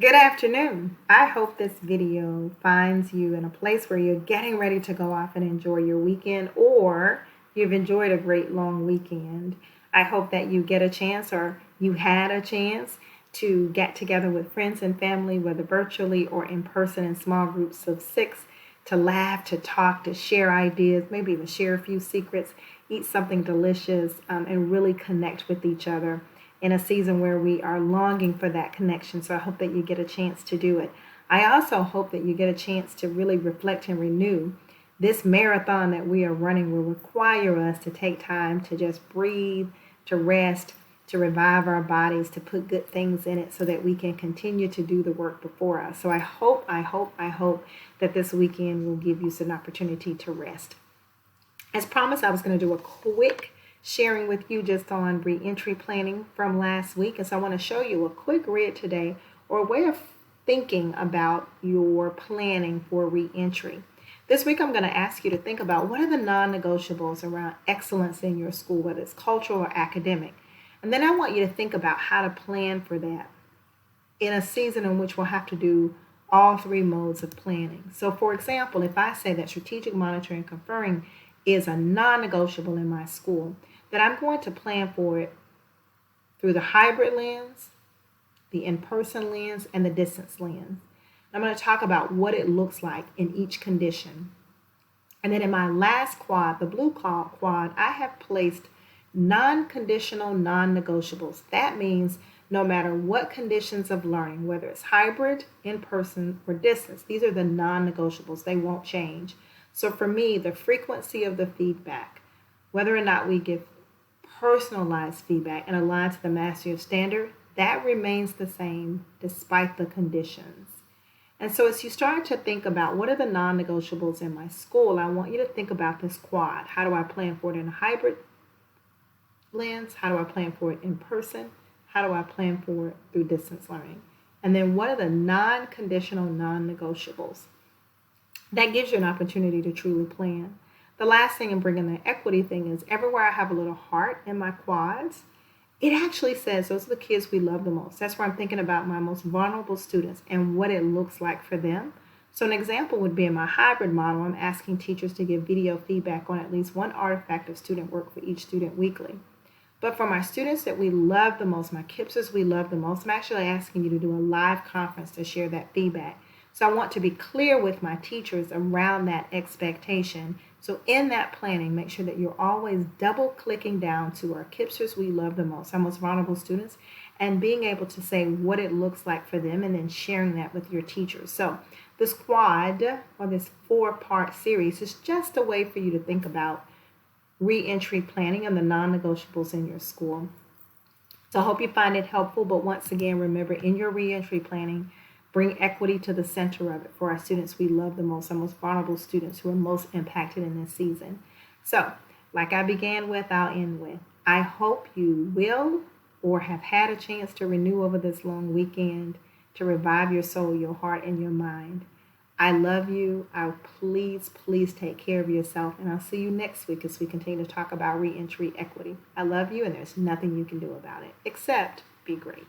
Good afternoon. I hope this video finds you in a place where you're getting ready to go off and enjoy your weekend, or you've enjoyed a great long weekend. I hope that you get a chance, or you had a chance, to get together with friends and family, whether virtually or in person, in small groups of six, to laugh, to talk, to share ideas, maybe even share a few secrets, eat something delicious, and really connect with each other in a season where we are longing for that connection. So I hope that you get a chance to do it. I also hope that you get a chance to really reflect and renew. This marathon that we are running will require us to take time to just breathe, to rest, to revive our bodies, to put good things in it so that we can continue to do the work before us. So I hope that this weekend will give you some opportunity to rest. As promised, I was going to do a quick sharing with you just on reentry planning from last week. And so I want to show you a quick read today, or a way of thinking about your planning for reentry. This week, I'm going to ask you to think about what are the non-negotiables around excellence in your school, whether it's cultural or academic. And then I want you to think about how to plan for that in a season in which we'll have to do all three modes of planning. So, for example, if I say that strategic monitoring and conferring is a non-negotiable in my school, that I'm going to plan for it through the hybrid lens, the in-person lens, and the distance lens. I'm going to talk about what it looks like in each condition. And then in my last quad, the blue quad, I have placed non-conditional non-negotiables. That means no matter what conditions of learning, whether it's hybrid, in-person, or distance, these are the non-negotiables. They won't change. So for me, the frequency of the feedback, whether or not we give personalized feedback and align to the mastery of standard, that remains the same despite the conditions. And so as you start to think about what are the non-negotiables in my school, I want you to think about this quad. How do I plan for it in a hybrid lens? How do I plan for it in person? How do I plan for it through distance learning? And then what are the non-conditional non-negotiables? That gives you an opportunity to truly plan. The last thing in bringing the equity thing is everywhere I have a little heart in my quads, it actually says those are the kids we love the most. That's where I'm thinking about my most vulnerable students and what it looks like for them. So an example would be in my hybrid model, I'm asking teachers to give video feedback on at least one artifact of student work for each student weekly. But for my students that we love the most, my KIPSers we love the most, I'm actually asking you to do a live conference to share that feedback. So I want to be clear with my teachers around that expectation. So in that planning, make sure that you're always double clicking down to our KIPSers we love the most, our most vulnerable students, and being able to say what it looks like for them and then sharing that with your teachers. So this quad, or this 4-part series, is just a way for you to think about reentry planning and the non-negotiables in your school. So I hope you find it helpful, but once again, remember in your reentry planning, bring equity to the center of it for our students we love the most, our most vulnerable students who are most impacted in this season. So, like I began with, I'll end with. I hope you will or have had a chance to renew over this long weekend, to revive your soul, your heart, and your mind. I love you. Please take care of yourself, and I'll see you next week as we continue to talk about reentry equity. I love you, and there's nothing you can do about it except be great.